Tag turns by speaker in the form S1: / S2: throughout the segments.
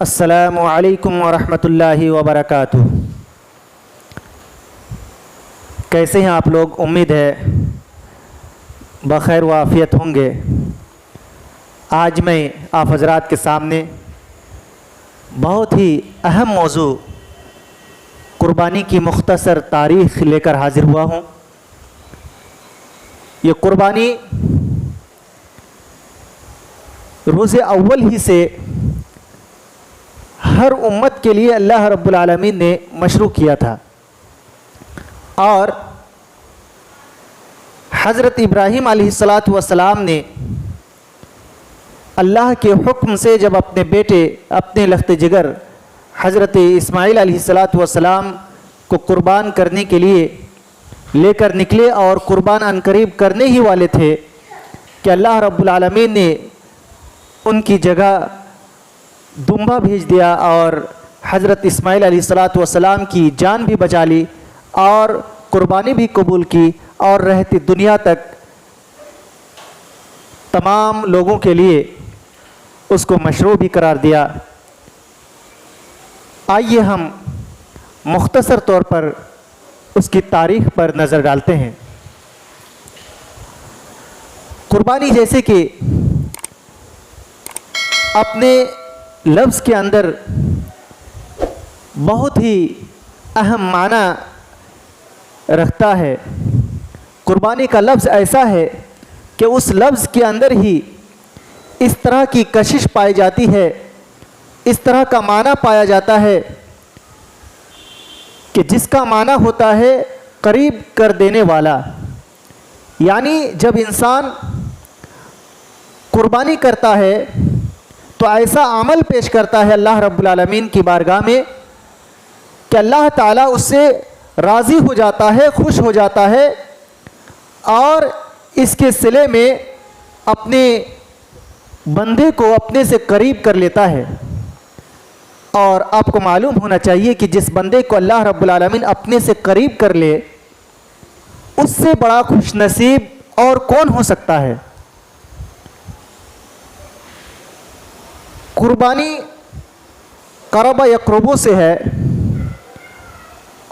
S1: السلام علیکم ورحمۃ اللہ وبرکاتہ۔ کیسے ہیں آپ لوگ؟ امید ہے بخیر و عافیت ہوں گے۔ آج میں آپ حضرات کے سامنے بہت ہی اہم موضوع قربانی کی مختصر تاریخ لے کر حاضر ہوا ہوں۔ یہ قربانی روز اول ہی سے ہر امت کے لیے اللہ رب العالمین نے مشروع کیا تھا، اور حضرت ابراہیم علیہ السلام نے اللہ کے حکم سے جب اپنے بیٹے، اپنے لخت جگر حضرت اسماعیل علیہ السلام کو قربان کرنے کے لیے لے کر نکلے اور قربان عنقریب کرنے ہی والے تھے کہ اللہ رب العالمین نے ان کی جگہ دمبا بھیج دیا اور حضرت اسماعیل علیہ السلام کی جان بھی بچا لی اور قربانی بھی قبول کی، اور رہتی دنیا تک تمام لوگوں کے لیے اس کو مشروع بھی قرار دیا۔ آئیے ہم مختصر طور پر اس کی تاریخ پر نظر ڈالتے ہیں۔ قربانی جیسے کہ اپنے لفظ کے اندر بہت ہی اہم معنی رکھتا ہے۔ قربانی کا لفظ ایسا ہے کہ اس لفظ کے اندر ہی اس طرح کی کشش پائی جاتی ہے، اس طرح کا معنی پایا جاتا ہے کہ جس کا معنی ہوتا ہے قریب کر دینے والا۔ یعنی جب انسان قربانی کرتا ہے تو ایسا عمل پیش کرتا ہے اللہ رب العالمین کی بارگاہ میں کہ اللہ تعالیٰ اس سے راضی ہو جاتا ہے، خوش ہو جاتا ہے، اور اس کے صلے میں اپنے بندے کو اپنے سے قریب کر لیتا ہے۔ اور آپ کو معلوم ہونا چاہیے کہ جس بندے کو اللہ رب العالمین اپنے سے قریب کر لے، اس سے بڑا خوش نصیب اور کون ہو سکتا ہے؟ قربانی قرب یقربو سے ہے،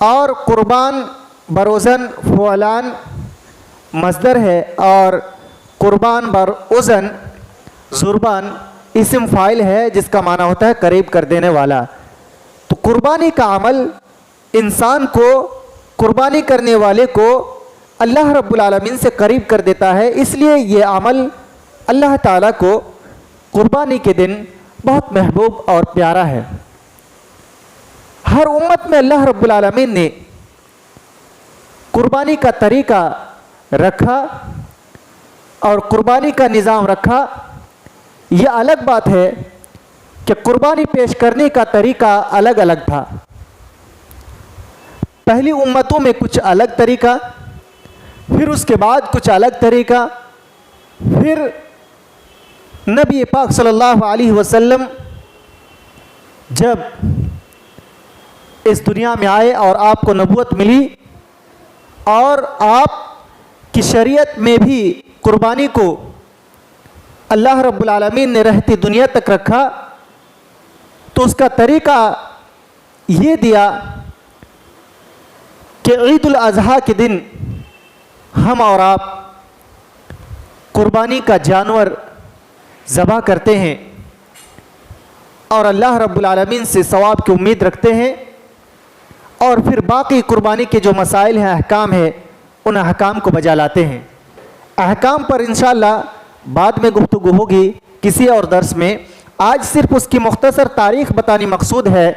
S1: اور قربان بروزن فعلان مصدر ہے، اور قربان بروزن زربان اسم فاعل ہے جس کا معنی ہوتا ہے قریب کر دینے والا۔ تو قربانی کا عمل انسان کو، قربانی کرنے والے کو اللہ رب العالمین سے قریب کر دیتا ہے۔ اس لیے یہ عمل اللہ تعالیٰ کو قربانی کے دن بہت محبوب اور پیارا ہے۔ ہر امت میں اللہ رب العالمین نے قربانی کا طریقہ رکھا اور قربانی کا نظام رکھا۔ یہ الگ بات ہے کہ قربانی پیش کرنے کا طریقہ الگ الگ تھا۔ پہلی امتوں میں کچھ الگ طریقہ، پھر اس کے بعد کچھ الگ طریقہ، پھر نبی پاک صلی اللہ علیہ وسلم جب اس دنیا میں آئے اور آپ کو نبوت ملی اور آپ کی شریعت میں بھی قربانی کو اللہ رب العالمین نے رہتی دنیا تک رکھا، تو اس کا طریقہ یہ دیا کہ عید الاضحیٰ کے دن ہم اور آپ قربانی کا جانور ذبح کرتے ہیں اور اللہ رب العالمین سے ثواب کی امید رکھتے ہیں، اور پھر باقی قربانی کے جو مسائل ہیں، احکام ہیں، ان احکام کو بجا لاتے ہیں۔ احکام پر انشاءاللہ بعد میں گفتگو ہوگی کسی اور درس میں۔ آج صرف اس کی مختصر تاریخ بتانی مقصود ہے۔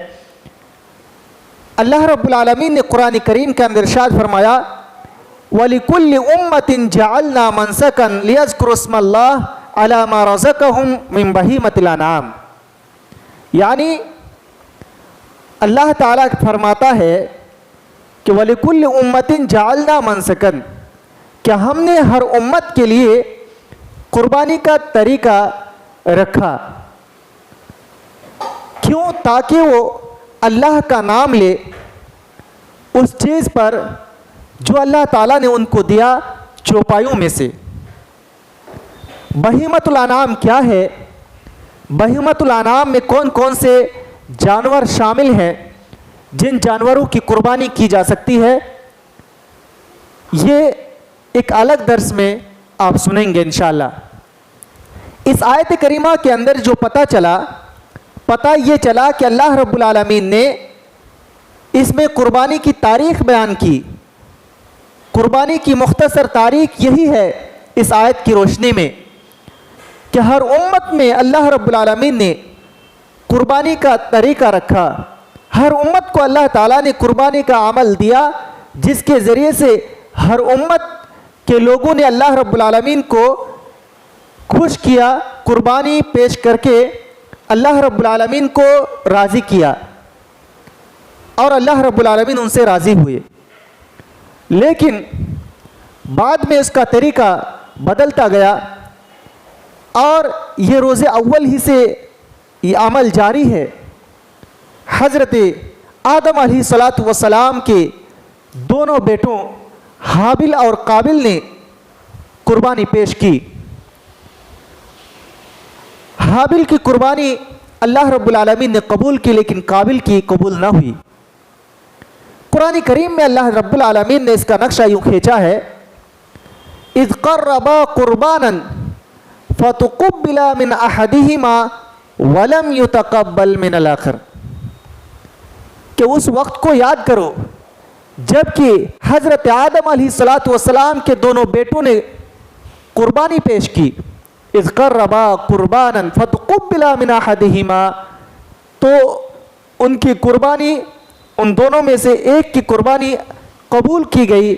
S1: اللہ رب العالمین نے قرآن کریم کے اندر ارشاد فرمایا، وَلِكُلِّ أُمَّةٍ جَعَلْنَا مَنْسَكًا لِيَذْكُرُوا اسْمَ اللَّهِ عَلَى مَا رَزَقَهُمْ مِنْ بَهِيمَةِ الْأَنْعَامِ۔ یعنی اللہ تعالیٰ فرماتا ہے کہ وَلِكُلِّ أُمَّةٍ جَعَلْنَا مَنْسَكًا، کہ ہم نے ہر امت کے لیے قربانی کا طریقہ رکھا۔ کیوں؟ تاکہ وہ اللہ کا نام لے اس چیز پر جو اللہ تعالیٰ نے ان کو دیا چوپایوں میں سے۔ بہیمۃ الانعام کیا ہے؟ बहीमतुल अनाम में कौन कौन से जानवर शामिल हैं जिन जानवरों की कुर्बानी की जा सकती है, ये एक अलग दर्स में आप सुनेंगे इंशाअल्लाह। इस आयत करीमा के अंदर जो पता ये चला कि अल्लाह रब्बुल आलमीन ने इसमें कुर्बानी की तारीख़ बयान की। कुर्बानी की मुख्तसर तारीख़ यही है इस आयत की रोशनी में कि हर उम्मत में अल्लाह रब्बुल आलमीन ने कुर्बानी का तरीक़ा रखा। हर उम्मत को अल्लाह ताला ने कुर्बानी का अमल दिया, जिसके ज़रिए से हर उम्मत के लोगों ने अल्लाह रब्बुल आलमीन को खुश किया, कुर्बानी पेश करके अल्लाह रब्बुल आलमीन को राज़ी किया और अल्लाह रब्बुल आलमीन उनसे राज़ी हुए। लेकिन बाद में उसका तरीक़ा बदलता गया और ये रोज़े अव्वल ही से ये अमल जारी है। हज़रत आदम अलैहिस्सलातु वस्सलाम के दोनों बेटों हाबिल और काबिल ने कुर्बानी पेश की। हाबिल की कुर्बानी अल्लाह रब्बुल आलमीन ने कबूल की, लेकिन काबिल की कबूल ना हुई। कुरान करीम में अल्लाह रब्बुल आलमीन ने इसका नक्शा यूँ खींचा है, इज़ क़र्रबा कुर्बानन फ़तुक़ुब्बिला मिन अहदिहिमा वलम युतक़ब्बल मिनल आख़र, कि उस वक्त को याद करो जबकि हज़रत आदम अलैहिस्सलातु वस्सलाम के दोनों बेटों ने कुर्बानी पेश की। इज़ क़र्रबा कुर्बानन फ़तुक़ुब्बिला मिन अहदिहिमा, तो उनकी कुर्बानी, उन दोनों में से एक की कुर्बानी कबूल की गई,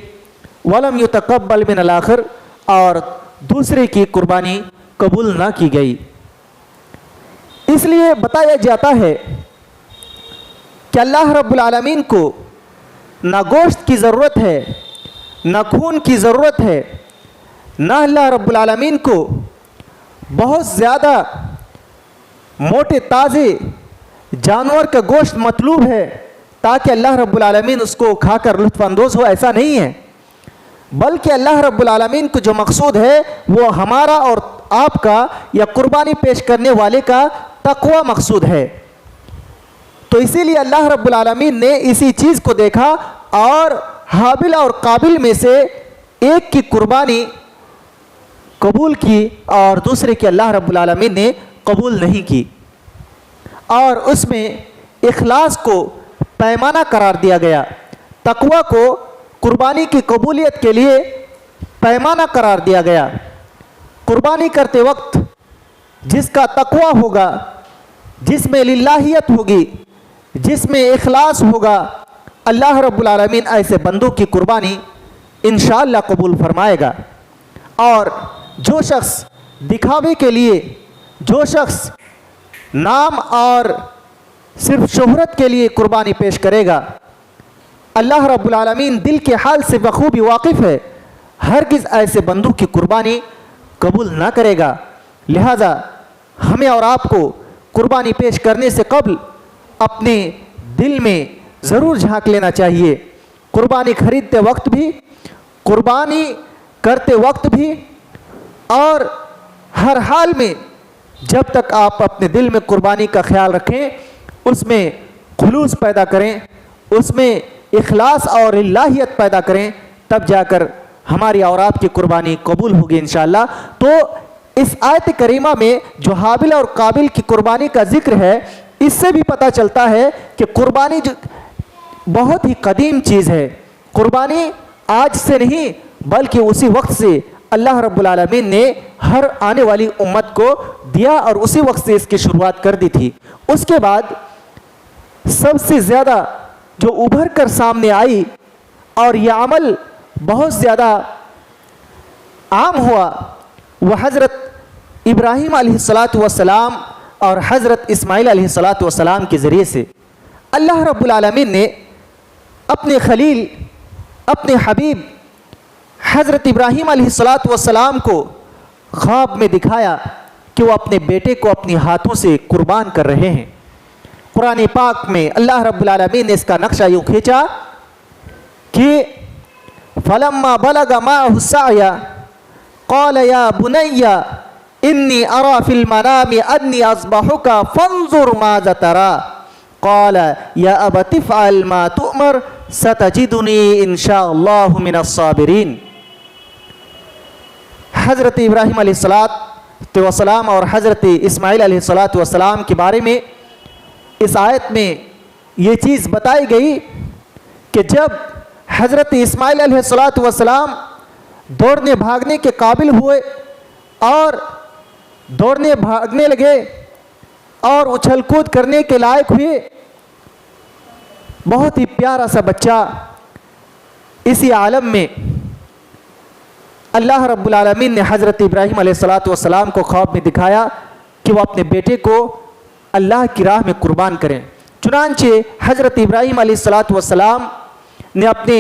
S1: वलम युतक़ब्बल मिनल आख़र, और दूसरे की कुर्बानी कबूल ना की गई। इसलिए बताया जाता है कि अल्लाह रब्बुल आलमीन को ना गोश्त की ज़रूरत है, ना खून की ज़रूरत है, ना अल्लाह रब्बुल आलमीन को बहुत ज़्यादा मोटे ताज़े जानवर का गोश्त मतलूब है ताकि अल्लाह रब्बुल आलमीन उसको खाकर लुत्फ़ अंदोज़ हो, ऐसा नहीं है। बल्कि अल्लाह रब्बुल आलमीन को जो मकसूद है वो हमारा और आपका या कुर्बानी पेश करने वाले का तक़वा मकसूद है। तो इसीलिए अल्लाह रब्बुल आलमीन ने इसी चीज़ को देखा और हाबिल और काबिल में से एक की कुर्बानी कबूल की और दूसरे की अल्लाह रब्बुल आलमीन ने कबूल नहीं की, और उसमें इखलास को पैमाना करार दिया गया। तक़वा को कुर्बानी की कबूलियत के लिए पैमाना करार दिया गया। कुर्बानी करते वक्त जिसका तक़वा होगा, जिसमें लिल्लाहियत होगी, जिसमें इखलास होगा, अल्लाह रब्बुल आलमीन ऐसे बंदों की कुर्बानी इंशाअल्लाह कबूल फरमाएगा। और जो शख्स दिखावे के लिए, जो शख्स नाम और सिर्फ शोहरत के लिए कुर्बानी पेश करेगा, अल्लाह रब्बुल आलमीन दिल के हाल से बखूबी वाकिफ़ है, हरगिज़ ऐसे बंदों की कुर्बानी कबूल ना करेगा। लिहाजा हमें और आपको कुर्बानी पेश करने से कबल अपने दिल में ज़रूर झांक लेना चाहिए। कुर्बानी खरीदते वक्त भी, कुर्बानी करते वक्त भी, और हर हाल में जब तक आप अपने दिल में कुर्बानी का ख्याल रखें, उसमें खुलूस पैदा करें, उसमें इखलास और इल्लाहियत पैदा करें, तब जाकर हमारी और आपकी कुर्बानी कबूल होगी इंशाअल्लाह। तो इस आयत करीमा में जो हाबिल और काबिल की कुर्बानी का जिक्र है, इससे भी पता चलता है कि कुर्बानी जो बहुत ही कदीम चीज़ है। कुर्बानी आज से नहीं बल्कि उसी वक्त से अल्लाह रब्बुल आलमीन ने हर आने वाली उम्मत को दिया और उसी वक्त से इसकी शुरुआत कर दी थी। उसके बाद सबसे ज़्यादा जो उभर कर सामने आई और यह अमल बहुत ज़्यादा आम हुआ, वह हज़रत इब्राहीम अलैहिस्सलातु वस्सलाम और हज़रत इस्माईल अलैहिस्सलातु वस्सलाम के ज़रिए से। अल्लाह रब्बुल आलमीन ने अपने खलील, अपने हबीब हज़रत इब्राहीम अलैहिस्सलातु वस्सलाम को ख्वाब में दिखाया कि वो अपने बेटे को अपने हाथों से कुर्बान कर रहे हैं। कुरान पाक में अल्लाह रब्बुल आलमीन ने इसका नक्शा यूँ खींचा कि फलम्मा बलग माअहु सअय क़ाल या बुनय्या इन्नी अरा फिल मनामी अन्नी अस्बाहुका फंजुर माज़ा तरा क़ाल या अबति फ़अल मा तुअमर सतजिदुनी इंशाअल्लाहु मिनस साबिरीन। हज़रत इब्राहीम अलैहिस्सलाम और हज़रत इस्माईल अलैहिस्सलाम के बारे में इस आयत में ये चीज़ बताई गई कि जब हज़रत इस्माईल अलैहिस्सलाम दौड़ने भागने के काबिल हुए और दौड़ने भागने लगे और उछल कूद करने के लायक हुए, बहुत ही प्यारा सा बच्चा, इसी आलम में अल्लाह रब्बुल आलमीन ने हज़रत इब्राहीम अलैहिस्सलाम को ख्वाब में दिखाया कि वो अपने बेटे को अल्लाह की राह में कुर्बान करें। चुनांचे हज़रत इब्राहीम अलैहिस्सलाम ने अपने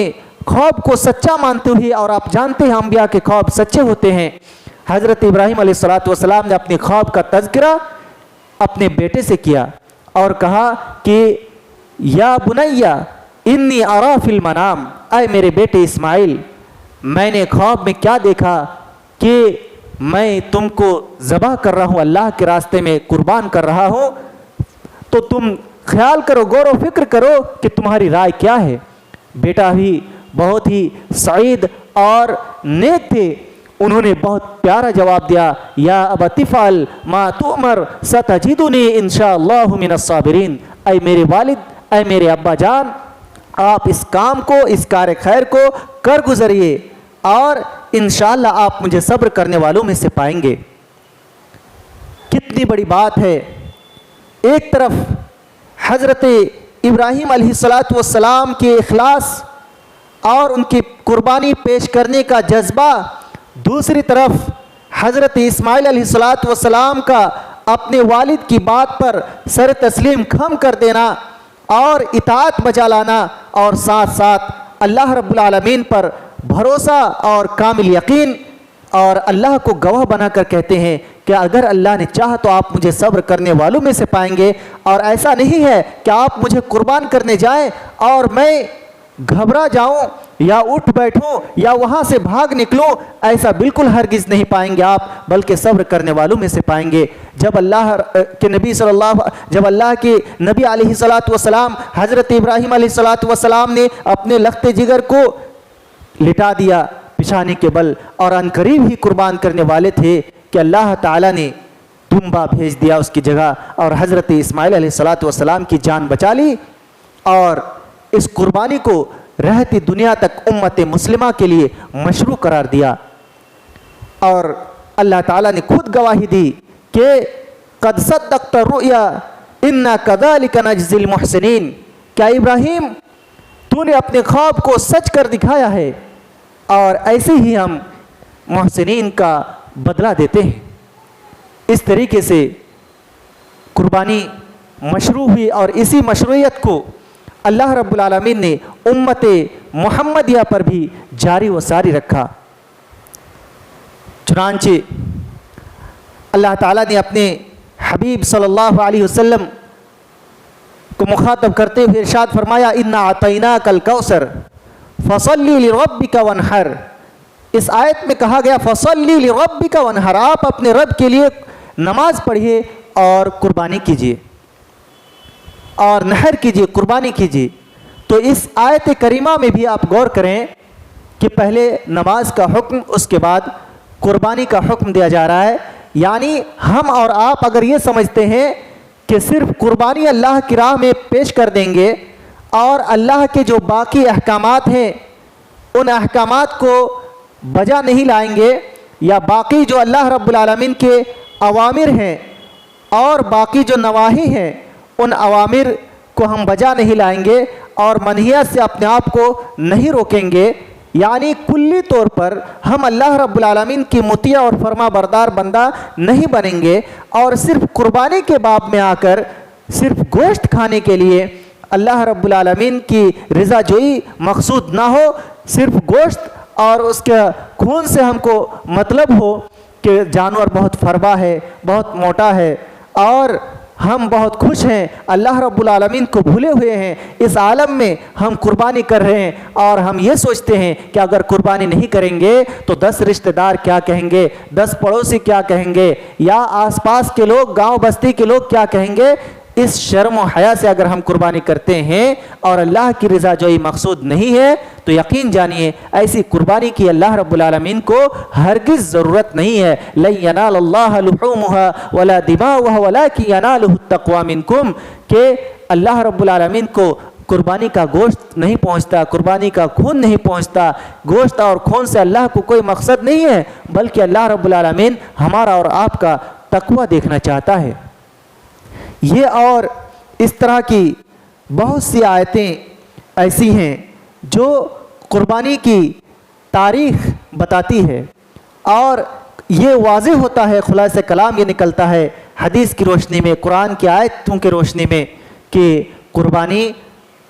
S1: ख्वाब को सच्चा मानते हुए, और आप जानते हैं अंबिया के ख्वाब सच्चे होते हैं, हज़रत इब्राहीम अलैहिस्सलाम ने अपने ख्वाब का तज़किरा अपने बेटे से किया और कहा कि या बुनैया इन्नी अरा फिल मनाम, ऐ मेरे बेटे इस्माइल, मैंने ख्वाब में क्या देखा कि मैं तुमको ज़बह कर रहा हूँ, अल्लाह के रास्ते में कुर्बान कर रहा हूँ, तो तुम ख्याल करो, गौर व फिक्र करो कि तुम्हारी राय क्या है। बेटा भी बहुत ही सईद और नेक थे, उन्होंने बहुत प्यारा जवाब दिया, या अबति फ़अल मा तुअमर सतजिदुनी इंशाअल्लाहु मिनस साबिरीन, ऐ मेरे वालिद, ऐ मेरे अब्बा जान, आप इस काम को, इस कार्य खैर को कर गुजरिए और इंशाअल्लाह आप मुझे सब्र करने वालों में से पाएंगे। कितनी बड़ी बात है। एक तरफ हज़रत इब्राहीम अलैहिस्सलाम के इखलास और उनकी कुर्बानी पेश करने का जज्बा, दूसरी तरफ हज़रत इस्माईल अलैहिस्सलाम का अपने वालिद की बात पर सर तस्लीम खम कर देना और इताअत बजा लाना, और साथ साथ अल्लाह रब्बुल आलमीन पर भरोसा और कामिल यकीन, और अल्लाह को गवाह बनाकर कहते हैं कि अगर अल्लाह ने चाहा तो आप मुझे सब्र करने वालों में से पाएंगे, और ऐसा नहीं है कि आप मुझे कुर्बान करने जाएं और मैं घबरा जाऊं या उठ बैठूं या वहां से भाग निकलूं, ऐसा बिल्कुल हरगिज़ नहीं पाएंगे आप, बल्कि सब्र करने वालों में से पाएंगे। जब अल्लाह के नबी अलैहिस्सलाम हज़रत इब्राहीम अलैहिस्सलाम ने अपने लख्ते जिगर को लिटा दिया पिशानी के बल, और अनकरीब ही कुर्बान करने वाले थे कि अल्लाह ताला ने तुम्बा भेज दिया उसकी जगह, और हज़रत इस्माईल अलैहिस्सलाम की जान बचा ली, और इस कुर्बानी को रहती दुनिया तक उम्मत मुस्लिमा के लिए मशरू करार दिया। और अल्लाह ताला ने खुद गवाही दी कि क़द सद्दक़्त रुया इन्ना कज़ालिका नजज़िल मुहसिनीन, क्या इब्राहीम तूने अपने ख्वाब को सच कर दिखाया है, और ऐसे ही हम मुहसिनीन का बदला देते हैं। इस तरीके से कुर्बानी मशरू हुई, और इसी मशरूयत को अल्लाह रब्बुल आलमीन ने उम्मत मुहम्मदिया पर भी जारी व सारी रखा। चुनांचे अल्लाह ताला ने अपने हबीब सल्लल्लाहु अलैहि वसल्लम को मुखातब करते हुए इरशाद फरमाया, इन्ना अतैनाकल कौसर फसल्ली लिरब्बिका वनहर। इस आयत में कहा गया फसल्ली लिरब्बिका वनहर, आप अपने रब के लिए नमाज पढ़िए और कुर्बानी कीजिए, और नहर कीजिए, कुर्बानी कीजिए। तो इस आयत करीमा में भी आप गौर करें कि पहले नमाज का हुक्म, उसके बाद कुर्बानी का हुक्म दिया जा रहा है। यानी हम और आप अगर ये समझते हैं कि सिर्फ कुर्बानी अल्लाह की राह में पेश कर देंगे और अल्लाह के जो बाकी अहकामात हैं उन अहकामात को बजा नहीं लाएंगे, या बाकी जो अल्लाह रब्बुल आलमीन के अवामिर हैं और बाकी जो नवाही हैं उन अवामिर को हम बजा नहीं लाएंगे और मनहियत से अपने आप को नहीं रोकेंगे, यानी कुल्ली तौर पर हम अल्लाह रब्बुल आलमीन की मुतिया और फरमा बरदार बंदा नहीं बनेंगे, और सिर्फ कुर्बानी के बाब में आकर सिर्फ गोश्त खाने के लिए अल्लाह रब्बुल आलमीन की रज़ा जोई मकसूद ना हो, सिर्फ गोश्त और उसके खून से हमको मतलब हो कि जानवर बहुत फरबा है, बहुत मोटा है, और ہم بہت خوش ہیں، اللہ رب العالمین کو بھولے ہوئے ہیں، اس عالم میں ہم قربانی کر رہے ہیں اور ہم یہ سوچتے ہیں کہ اگر قربانی نہیں کریں گے تو 10 رشتہ دار کیا کہیں گے، 10 پڑوسی کیا کہیں گے، یا آس پاس کے لوگ، گاؤں بستی کے لوگ کیا کہیں گے۔ اس شرم و حیا سے اگر ہم قربانی کرتے ہیں اور اللہ کی رضا جوئی مقصود نہیں ہے تو یقین جانیے ایسی قربانی کی اللہ رب العالمین کو ہرگز ضرورت نہیں ہے۔ لن ینال اللہ لحومها ولا دماؤها ولکن ینالہ التقوی منکم، کہ اللہ رب العالمین کو قربانی کا گوشت نہیں پہنچتا، قربانی کا خون نہیں پہنچتا، گوشت اور خون سے اللہ کو کوئی مقصد نہیں ہے، بلکہ اللہ رب العالمین ہمارا اور آپ کا تقوی دیکھنا چاہتا ہے۔ یہ اور اس طرح کی بہت سی آیتیں ایسی ہیں جو قربانی کی تاریخ بتاتی ہے، اور یہ واضح ہوتا ہے، خلاصہ کلام یہ نکلتا ہے حدیث کی روشنی میں، قرآن کی آیتوں کی روشنی میں، کہ قربانی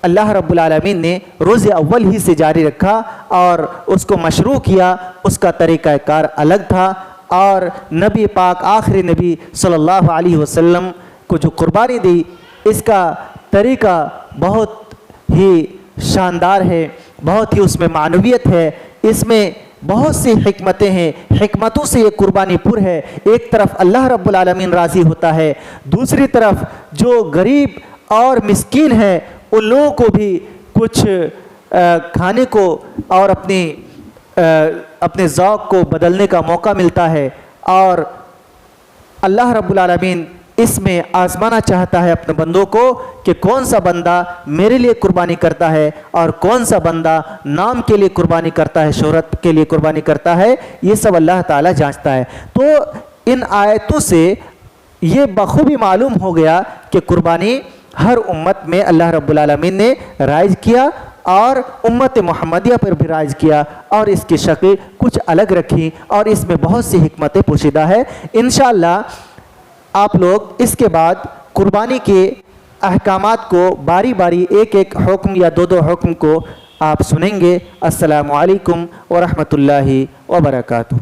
S1: اللہ رب العالمین نے روز اول ہی سے جاری رکھا اور اس کو مشروع کیا۔ اس کا طریقہ کار الگ تھا، اور نبی پاک آخری نبی صلی اللہ علیہ وسلم کو جو قربانی دی، اس کا طریقہ بہت ہی شاندار ہے، بہت ہی اس میں معنویت ہے، اس میں بہت سی حکمتیں ہیں، حکمتوں سے یہ قربانی پر ہے۔ ایک طرف اللہ رب العالمین راضی ہوتا ہے، دوسری طرف جو غریب اور مسکین ہیں ان لوگوں کو بھی کچھ کھانے کو اور اپنے ذوق کو بدلنے کا موقع ملتا ہے، اور اللہ رب العالمین اس میں آزمانا چاہتا ہے اپنے بندوں کو کہ کون سا بندہ میرے لیے قربانی کرتا ہے اور کون سا بندہ نام کے لیے قربانی کرتا ہے، شہرت کے لیے قربانی کرتا ہے، یہ سب اللہ تعالیٰ جانچتا ہے۔ تو ان آیتوں سے یہ بخوبی معلوم ہو گیا کہ قربانی ہر امت میں اللہ رب العالمین نے رائج کیا، اور امت محمدیہ پر بھی رائج کیا، اور اس کی شکل کچھ الگ رکھی، اور اس میں بہت سی حکمتیں پوشیدہ ہے۔ انشاءاللہ آپ لوگ اس کے بعد قربانی کے احکامات کو باری باری ایک ایک حکم یا دو حکم کو آپ سنیں گے۔ السلام علیکم ورحمۃ اللہ وبرکاتہ۔